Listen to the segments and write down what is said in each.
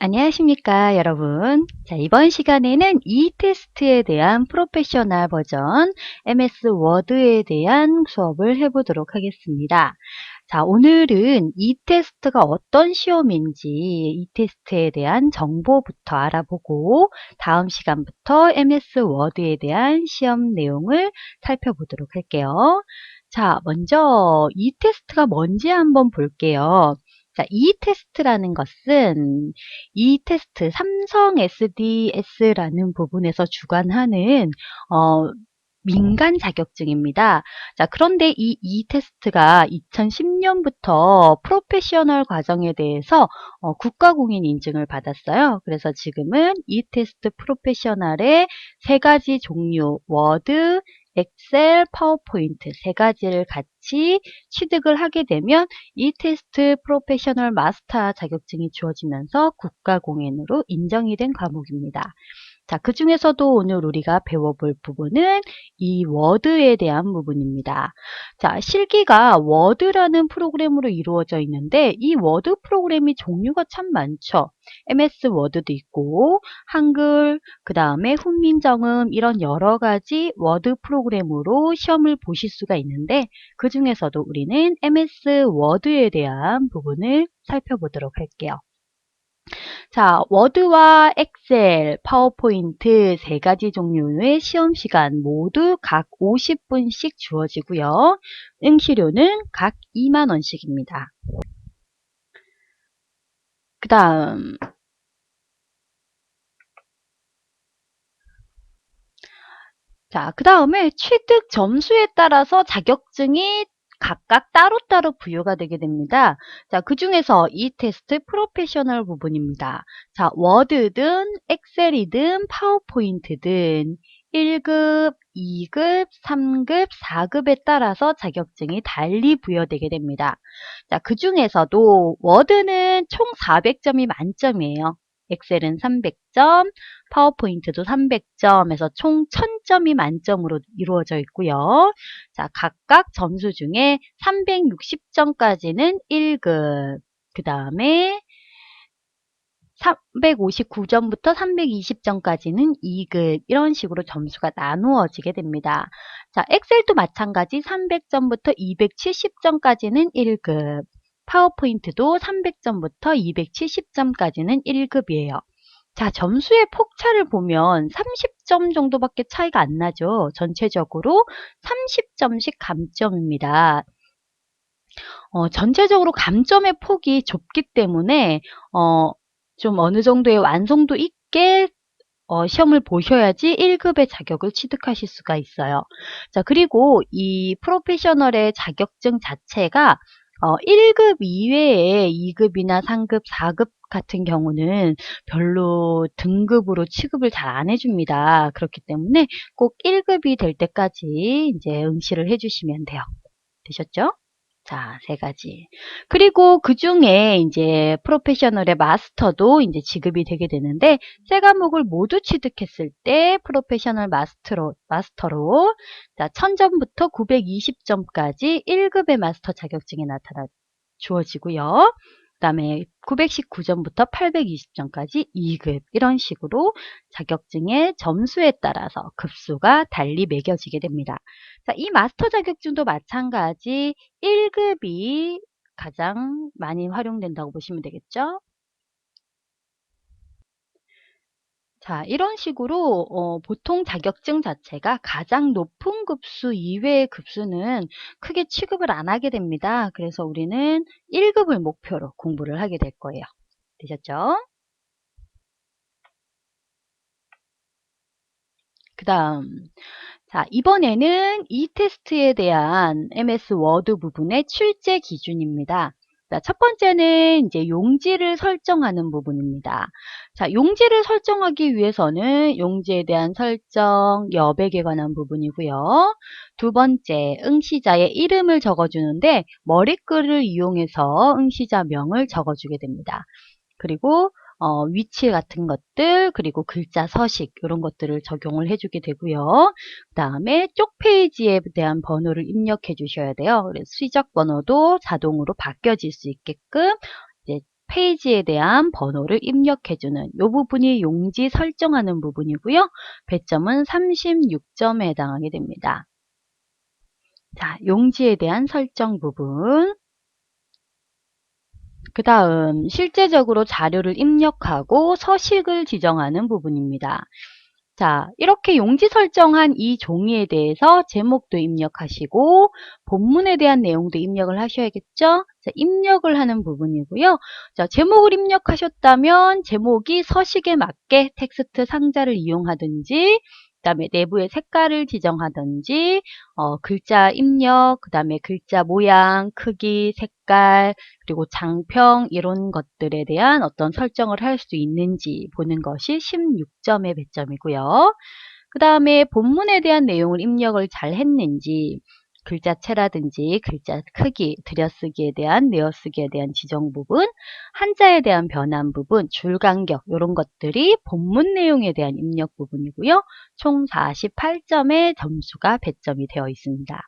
안녕하십니까, 여러분. 자, 이번 시간에는 이 테스트에 대한 프로페셔널 버전 MS 워드에 대한 수업을 해보도록 하겠습니다. 자, 오늘은 이 테스트가 어떤 시험인지 이 테스트에 대한 정보부터 알아보고 다음 시간부터 MS 워드에 대한 시험 내용을 살펴보도록 할게요. 자, 먼저 이 테스트가 뭔지 한번 볼게요. 자, 이 테스트라는 것은 이 테스트 삼성 SDS라는 부분에서 주관하는 민간 자격증입니다. 자, 그런데 이 테스트가 2010년부터 프로페셔널 과정에 대해서 국가공인 인증을 받았어요. 그래서 지금은 이 테스트 프로페셔널의 세 가지 종류, 워드, 엑셀, 파워포인트 세 가지를 같이 취득을 하게 되면 이 테스트 프로페셔널 마스터 자격증이 주어지면서 국가공인으로 인정이 된 과목입니다. 자, 그 중에서도 오늘 우리가 배워볼 부분은 이 워드에 대한 부분입니다. 자, 실기가 워드라는 프로그램으로 이루어져 있는데 이 워드 프로그램이 종류가 참 많죠. MS 워드도 있고 한글, 그 다음에 훈민정음 이런 여러 가지 워드 프로그램으로 시험을 보실 수가 있는데 그 중에서도 우리는 MS 워드에 대한 부분을 살펴보도록 할게요. 자, 워드와 엑셀, 파워포인트 세 가지 종류의 시험 시간 모두 각 50분씩 주어지고요. 응시료는 각 2만 원씩입니다. 그 다음 자, 그 다음에 취득 점수에 따라서 자격증이 각각 따로따로 부여가 되게 됩니다. 자, 그 중에서 이 테스트 프로페셔널 부분입니다. 자, 워드든 엑셀이든 파워포인트든 1급, 2급, 3급, 4급에 따라서 자격증이 달리 부여되게 됩니다. 자, 그 중에서도 워드는 총 400점이 만점이에요. 엑셀은 300점, 파워포인트도 300점에서 총 1000점이 만점으로 이루어져 있고요. 자, 각각 점수 중에 360점까지는 1급, 그 다음에 359점부터 320점까지는 2급 이런 식으로 점수가 나누어지게 됩니다. 자, 엑셀도 마찬가지 300점부터 270점까지는 1급, 파워포인트도 300점부터 270점까지는 1급이에요. 자, 점수의 폭차를 보면 30점 정도밖에 차이가 안 나죠. 전체적으로 30점씩 감점입니다. 전체적으로 감점의 폭이 좁기 때문에 좀 어느 정도의 완성도 있게 시험을 보셔야지 1급의 자격을 취득하실 수가 있어요. 자, 그리고 이 프로페셔널의 자격증 자체가 1급 이외에 2급이나 3급, 4급 같은 경우는 별로 등급으로 취급을 잘 안 해줍니다. 그렇기 때문에 꼭 1급이 될 때까지 이제 응시를 해주시면 돼요. 되셨죠? 자, 세 가지. 그리고 그 중에 이제 프로페셔널의 마스터도 이제 지급이 되게 되는데, 세 과목을 모두 취득했을 때 프로페셔널 마스터로 자, 1000점부터 920점까지 1급의 마스터 자격증이 주어지고요. 그 다음에 919점부터 820점까지 2급 이런 식으로 자격증의 점수에 따라서 급수가 달리 매겨지게 됩니다. 자, 이 마스터 자격증도 마찬가지 1급이 가장 많이 활용된다고 보시면 되겠죠. 자, 이런 식으로 보통 자격증 자체가 가장 높은 급수 이외의 급수는 크게 취급을 안 하게 됩니다. 그래서 우리는 1급을 목표로 공부를 하게 될 거예요. 되셨죠? 그 다음 자, 이번에는 이 테스트에 대한 MS 워드 부분의 출제 기준입니다. 자, 첫 번째는 이제 용지를 설정하는 부분입니다. 자, 용지를 설정하기 위해서는 용지에 대한 설정, 여백에 관한 부분이고요. 두 번째, 응시자의 이름을 적어주는데 머리글을 이용해서 응시자명을 적어주게 됩니다. 그리고 위치 같은 것들, 그리고 글자 서식 이런 것들을 적용을 해주게 되고요. 그 다음에 쪽 페이지에 대한 번호를 입력해 주셔야 돼요. 그래서 수적 번호도 자동으로 바뀌어질 수 있게끔 이제 페이지에 대한 번호를 입력해주는 이 부분이 용지 설정하는 부분이고요. 배점은 36점에 해당하게 됩니다. 자, 용지에 대한 설정 부분. 그 다음 실제적으로 자료를 입력하고 서식을 지정하는 부분입니다. 자, 이렇게 용지 설정한 이 종이에 대해서 제목도 입력하시고 본문에 대한 내용도 입력을 하셔야겠죠? 자, 입력을 하는 부분이고요. 자, 제목을 입력하셨다면 제목이 서식에 맞게 텍스트 상자를 이용하든지 그 다음에 내부의 색깔을 지정하든지 글자 입력, 그 다음에 글자 모양, 크기, 색깔, 그리고 장평 이런 것들에 대한 어떤 설정을 할 수 있는지 보는 것이 16점의 배점이고요. 그 다음에 본문에 대한 내용을 입력을 잘 했는지 글자체라든지 글자 크기, 들여쓰기에 대한, 내어쓰기에 대한 지정 부분, 한자에 대한 변환 부분, 줄 간격 이런 것들이 본문 내용에 대한 입력 부분이고요. 총 48점의 점수가 배점이 되어 있습니다.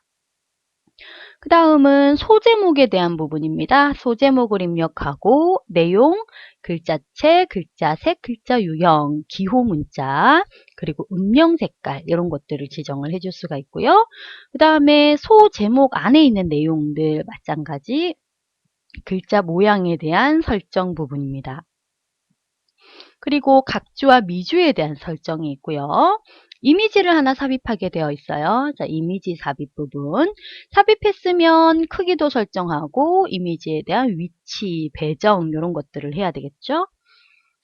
그 다음은 소제목에 대한 부분입니다. 소제목을 입력하고 내용, 글자체, 글자색, 글자 유형, 기호 문자, 그리고 음영 색깔 이런 것들을 지정을 해줄 수가 있고요. 그 다음에 소제목 안에 있는 내용들 마찬가지 글자 모양에 대한 설정 부분입니다. 그리고 각주와 미주에 대한 설정이 있고요. 이미지를 하나 삽입하게 되어 있어요. 자, 이미지 삽입 부분. 삽입했으면 크기도 설정하고 이미지에 대한 위치, 배정 이런 것들을 해야 되겠죠.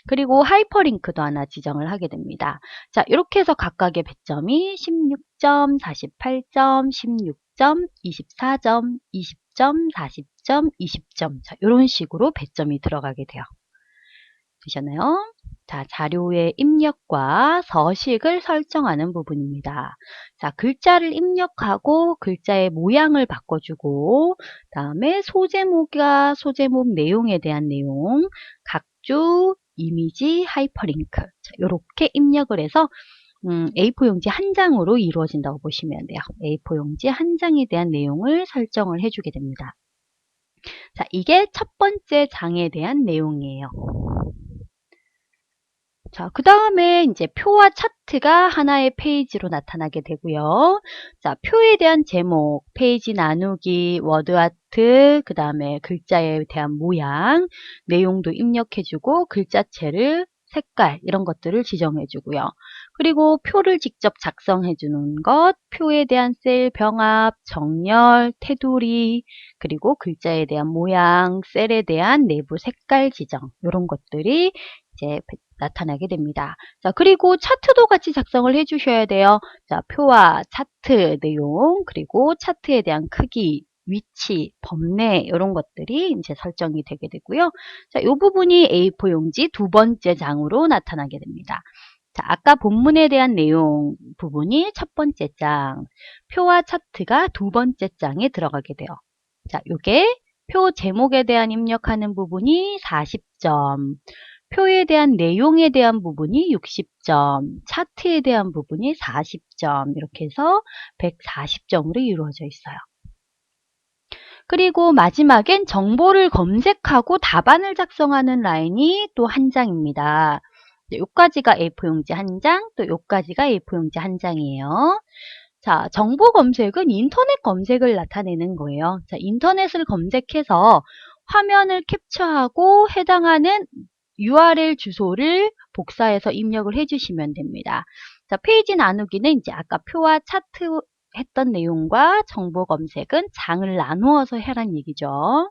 그리고 하이퍼링크도 하나 지정을 하게 됩니다. 자, 이렇게 해서 각각의 배점이 16점, 48점, 16점, 24점, 20점, 40점, 20점. 자, 이런 식으로 배점이 들어가게 돼요. 되셨나요? 자, 자료의 입력과 서식을 설정하는 부분입니다. 자, 글자를 입력하고 글자의 모양을 바꿔주고 다음에 소제목과 소제목 내용에 대한 내용, 각주, 이미지, 하이퍼링크 이렇게 입력을 해서 A4 용지 한 장으로 이루어진다고 보시면 돼요. A4 용지 한 장에 대한 내용을 설정을 해주게 됩니다. 자, 이게 첫 번째 장에 대한 내용이에요. 자, 그 다음에 이제 표와 차트가 하나의 페이지로 나타나게 되고요. 자, 표에 대한 제목, 페이지 나누기, 워드 아트, 그 다음에 글자에 대한 모양, 내용도 입력해주고 글자체를 색깔 이런 것들을 지정해주고요. 그리고 표를 직접 작성해주는 것, 표에 대한 셀 병합, 정렬, 테두리, 그리고 글자에 대한 모양, 셀에 대한 내부 색깔 지정 이런 것들이 이제 나타나게 됩니다. 자, 그리고 차트도 같이 작성을 해 주셔야 돼요. 자, 표와 차트 내용, 그리고 차트에 대한 크기, 위치, 범례 이런 것들이 이제 설정이 되게 되고요. 자, 이 부분이 A4 용지 두 번째 장으로 나타나게 됩니다. 자, 아까 본문에 대한 내용 부분이 첫 번째 장, 표와 차트가 두 번째 장에 들어가게 돼요. 자, 요게 표 제목에 대한 입력하는 부분이 40점, 표에 대한 내용에 대한 부분이 60점, 차트에 대한 부분이 40점, 이렇게 해서 140점으로 이루어져 있어요. 그리고 마지막엔 정보를 검색하고 답안을 작성하는 라인이 또 한 장입니다. 요까지가 A4 용지 한 장, 또 요까지가 A4 용지 한 장이에요. 자, 정보 검색은 인터넷 검색을 나타내는 거예요. 자, 인터넷을 검색해서 화면을 캡처하고 해당하는 URL 주소를 복사해서 입력을 해주시면 됩니다. 자, 페이지 나누기는 이제 아까 표와 차트 했던 내용과 정보 검색은 장을 나누어서 해란 얘기죠.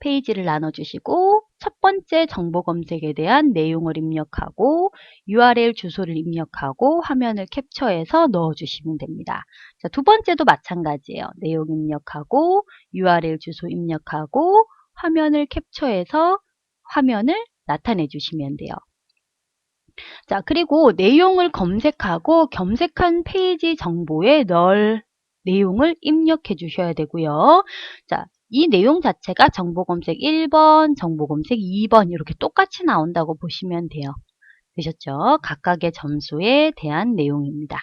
페이지를 나눠주시고 첫 번째 정보 검색에 대한 내용을 입력하고 URL 주소를 입력하고 화면을 캡처해서 넣어주시면 됩니다. 자, 두 번째도 마찬가지예요. 내용 입력하고 URL 주소 입력하고 화면을 capture해서 화면을 나타내 주시면 돼요. 자, 그리고 내용을 검색하고 검색한 페이지 정보에 넣을 내용을 입력해 주셔야 되고요. 자, 이 내용 자체가 정보 검색 1번, 정보 검색 2번 이렇게 똑같이 나온다고 보시면 돼요. 되셨죠? 각각의 점수에 대한 내용입니다.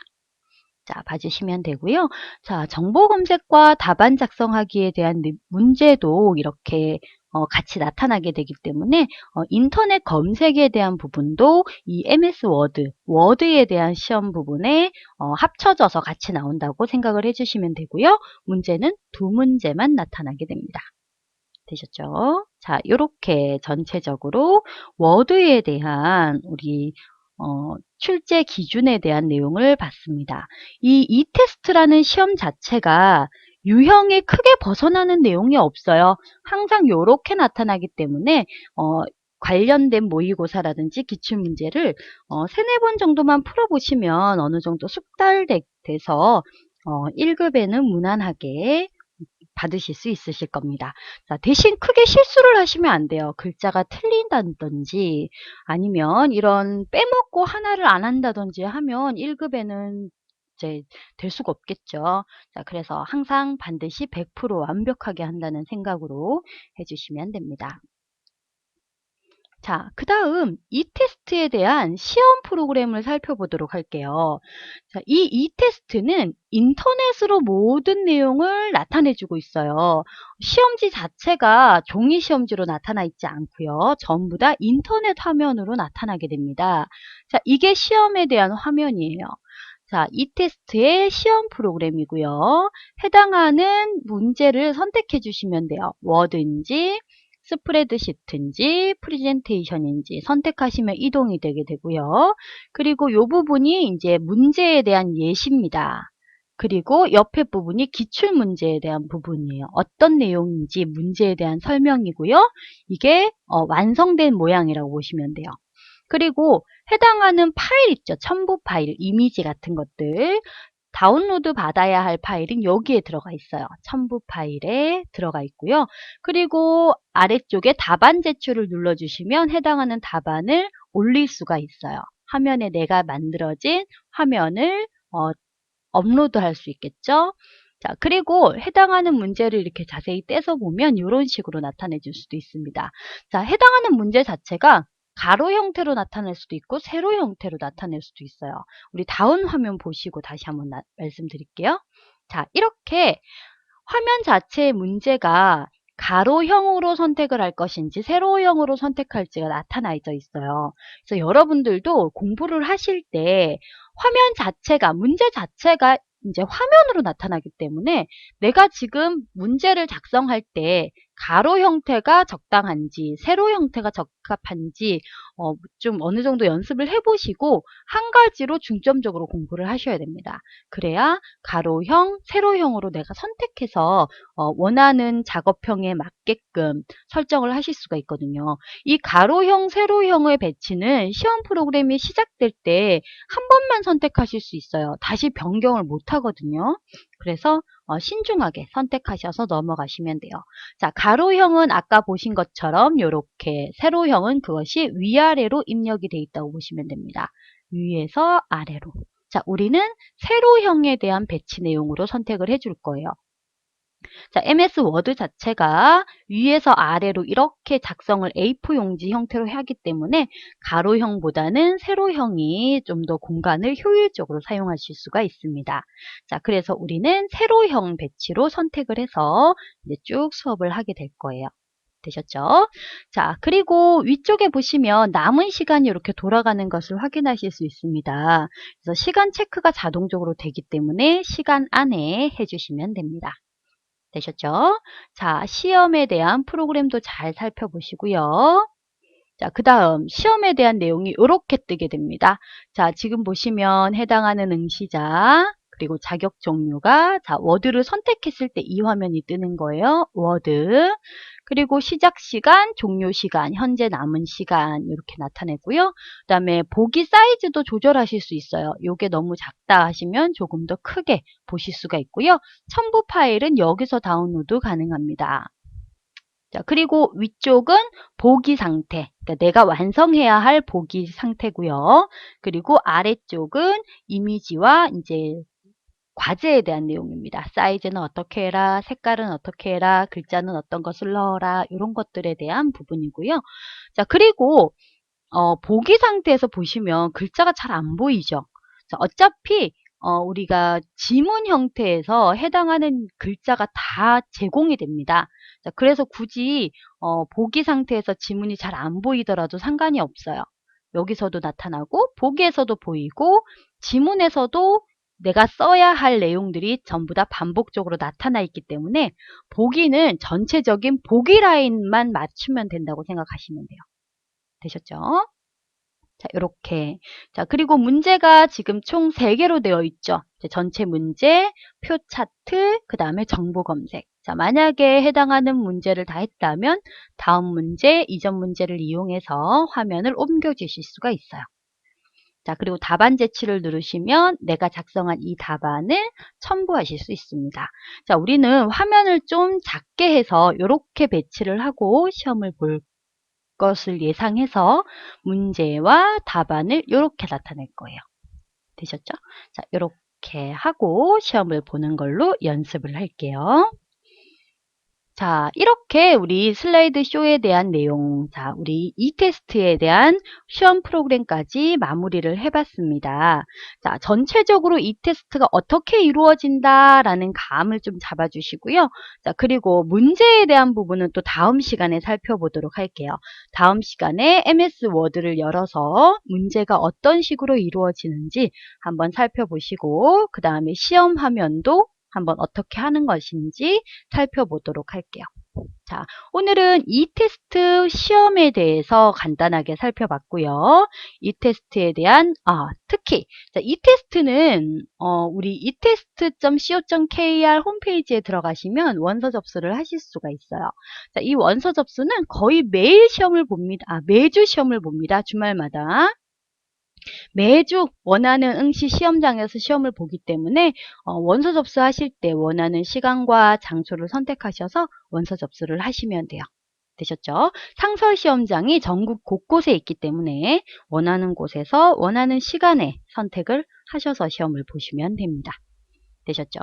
자, 봐주시면 되고요. 자, 정보 검색과 답안 작성하기에 대한 문제도 이렇게 같이 나타나게 되기 때문에 인터넷 검색에 대한 부분도 이 MS 워드에 대한 시험 부분에 합쳐져서 같이 나온다고 생각을 해주시면 되고요. 문제는 두 문제만 나타나게 됩니다. 되셨죠? 자, 이렇게 전체적으로 워드에 대한 우리 출제 기준에 대한 내용을 봤습니다. 이 테스트라는 시험 자체가 유형이 크게 벗어나는 내용이 없어요. 항상 이렇게 나타나기 때문에 관련된 모의고사라든지 기출문제를 세네 번 정도만 풀어보시면 어느 정도 숙달돼서 1급에는 무난하게 받으실 수 있으실 겁니다. 자, 대신 크게 실수를 하시면 안 돼요. 글자가 틀린다든지 아니면 이런 빼먹고 하나를 안 한다든지 하면 1급에는 이제 될 수가 없겠죠. 자, 그래서 항상 반드시 100% 완벽하게 한다는 생각으로 해주시면 됩니다. 자, 그 다음 이 테스트에 대한 시험 프로그램을 살펴보도록 할게요. 자, 이 테스트는 인터넷으로 모든 내용을 나타내주고 있어요. 시험지 자체가 종이 시험지로 나타나 있지 않고요. 전부 다 인터넷 화면으로 나타나게 됩니다. 자, 이게 시험에 대한 화면이에요. 자, 이 테스트의 시험 프로그램이고요. 해당하는 문제를 선택해 주시면 돼요. 워드인지 스프레드시트인지 프레젠테이션인지 선택하시면 이동이 되게 되고요. 그리고 이 부분이 이제 문제에 대한 예시입니다. 그리고 옆에 부분이 기출문제에 대한 부분이에요. 어떤 내용인지 문제에 대한 설명이고요. 이게 완성된 모양이라고 보시면 돼요. 그리고 해당하는 파일 있죠. 첨부 파일, 이미지 같은 것들. 다운로드 받아야 할 파일은 여기에 들어가 있어요. 첨부 파일에 들어가 있고요. 그리고 아래쪽에 답안 제출을 눌러주시면 해당하는 답안을 올릴 수가 있어요. 화면에 내가 만들어진 화면을 업로드 할 수 있겠죠. 자, 그리고 해당하는 문제를 이렇게 자세히 떼서 보면 이런 식으로 나타내 줄 수도 있습니다. 자, 해당하는 문제 자체가 가로 형태로 나타낼 수도 있고 세로 형태로 나타낼 수도 있어요. 우리 다운 화면 보시고 다시 한번 말씀드릴게요. 자, 이렇게 화면 자체의 문제가 가로형으로 선택을 할 것인지 세로형으로 선택할지가 나타나져 있어요. 그래서 여러분들도 공부를 하실 때 화면 자체가, 문제 자체가 이제 화면으로 나타나기 때문에 내가 지금 문제를 작성할 때 가로 형태가 적당한지 세로 형태가 적합한지 좀 어느 정도 연습을 해보시고 한 가지로 중점적으로 공부를 하셔야 됩니다. 그래야 가로형, 세로형으로 내가 선택해서 원하는 작업형에 맞게끔 설정을 하실 수가 있거든요. 이 가로형, 세로형의 배치는 시험 프로그램이 시작될 때 한 번만 선택하실 수 있어요. 다시 변경을 못 하거든요. 그래서 신중하게 선택하셔서 넘어가시면 돼요. 자, 가로형은 아까 보신 것처럼 이렇게, 세로형은 그것이 위아래로 입력이 되어 있다고 보시면 됩니다. 위에서 아래로. 자, 우리는 세로형에 대한 배치 내용으로 선택을 해줄 거예요. 자, MS 워드 자체가 위에서 아래로 이렇게 작성을 A4 용지 형태로 하기 때문에 가로형보다는 세로형이 좀 더 공간을 효율적으로 사용하실 수가 있습니다. 자, 그래서 우리는 세로형 배치로 선택을 해서 이제 쭉 수업을 하게 될 거예요. 되셨죠? 자, 그리고 위쪽에 보시면 남은 시간이 이렇게 돌아가는 것을 확인하실 수 있습니다. 그래서 시간 체크가 자동적으로 되기 때문에 시간 안에 해주시면 됩니다. 되셨죠? 자, 시험에 대한 프로그램도 잘 살펴보시고요. 자, 그 다음 시험에 대한 내용이 이렇게 뜨게 됩니다. 자, 지금 보시면 해당하는 응시자, 그리고 자격 종류가, 자, 워드를 선택했을 때 이 화면이 뜨는 거예요. 워드. 그리고 시작 시간, 종료 시간, 현재 남은 시간 이렇게 나타내고요. 그 다음에 보기 사이즈도 조절하실 수 있어요. 이게 너무 작다 하시면 조금 더 크게 보실 수가 있고요. 첨부 파일은 여기서 다운로드 가능합니다. 자, 그리고 위쪽은 보기 상태. 그러니까 내가 완성해야 할 보기 상태고요. 그리고 아래쪽은 이미지와 이제 과제에 대한 내용입니다. 사이즈는 어떻게 해라, 색깔은 어떻게 해라, 글자는 어떤 것을 넣어라, 이런 것들에 대한 부분이고요. 자, 그리고 보기 상태에서 보시면 글자가 잘 안 보이죠. 자, 어차피 우리가 지문 형태에서 해당하는 글자가 다 제공이 됩니다. 자, 그래서 굳이 보기 상태에서 지문이 잘 안 보이더라도 상관이 없어요. 여기서도 나타나고 보기에서도 보이고 지문에서도 내가 써야 할 내용들이 전부 다 반복적으로 나타나 있기 때문에 보기는 전체적인 보기 라인만 맞추면 된다고 생각하시면 돼요. 되셨죠? 자, 요렇게. 자, 그리고 문제가 지금 총 3개로 되어 있죠. 전체 문제, 표 차트, 그 다음에 정보 검색. 자, 만약에 해당하는 문제를 다 했다면 다음 문제, 이전 문제를 이용해서 화면을 옮겨 주실 수가 있어요. 자, 그리고 답안 제출을 누르시면 내가 작성한 이 답안을 첨부하실 수 있습니다. 자, 우리는 화면을 좀 작게 해서 이렇게 배치를 하고 시험을 볼 것을 예상해서 문제와 답안을 이렇게 나타낼 거예요. 되셨죠? 자, 이렇게 하고 시험을 보는 걸로 연습을 할게요. 자, 이렇게 우리 슬라이드 쇼에 대한 내용, 자, 우리 이 테스트에 대한 시험 프로그램까지 마무리를 해봤습니다. 자, 전체적으로 이 테스트가 어떻게 이루어진다라는 감을 좀 잡아주시고요. 자, 그리고 문제에 대한 부분은 또 다음 시간에 살펴보도록 할게요. 다음 시간에 MS 워드를 열어서 문제가 어떤 식으로 이루어지는지 한번 살펴보시고, 그 다음에 시험 화면도 한번 어떻게 하는 것인지 살펴보도록 할게요. 자, 오늘은 이 테스트 시험에 대해서 간단하게 살펴봤고요. 이 테스트에 대한 특히 자, 이 테스트는 우리 이테스트.co.kr 홈페이지에 들어가시면 원서 접수를 하실 수가 있어요. 자, 이 원서 접수는 거의 매일 시험을 봅니다. 매주 시험을 봅니다. 주말마다. 매주 원하는 응시 시험장에서 시험을 보기 때문에 원서 접수하실 때 원하는 시간과 장소를 선택하셔서 원서 접수를 하시면 돼요. 되셨죠? 상설 시험장이 전국 곳곳에 있기 때문에 원하는 곳에서 원하는 시간에 선택을 하셔서 시험을 보시면 됩니다. 되셨죠?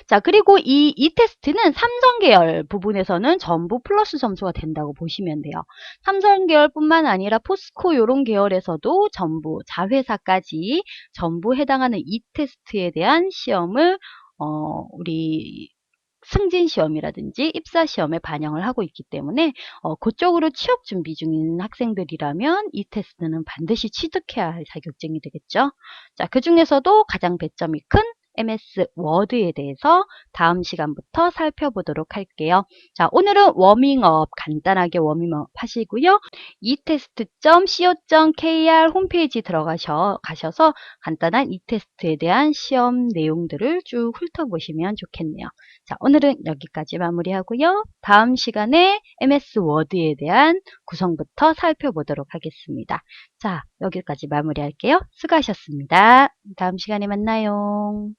자, 그리고 이 테스트는 삼성 계열 부분에서는 전부 플러스 점수가 된다고 보시면 돼요. 삼성 계열뿐만 아니라 포스코 이런 계열에서도 전부 자회사까지 전부 해당하는 이 테스트에 대한 시험을 우리 승진 시험이라든지 입사 시험에 반영을 하고 있기 때문에 그쪽으로 취업 준비 중인 학생들이라면 이 테스트는 반드시 취득해야 할 자격증이 되겠죠. 자, 그 중에서도 가장 배점이 큰 MS 워드에 대해서 다음 시간부터 살펴보도록 할게요. 자, 오늘은 워밍업 간단하게 워밍업 하시고요. etest.co.kr 홈페이지 가셔서 간단한 이 테스트에 대한 시험 내용들을 쭉 훑어보시면 좋겠네요. 자, 오늘은 여기까지 마무리하고요. 다음 시간에 MS 워드에 대한 구성부터 살펴보도록 하겠습니다. 자, 여기까지 마무리할게요. 수고하셨습니다. 다음 시간에 만나요.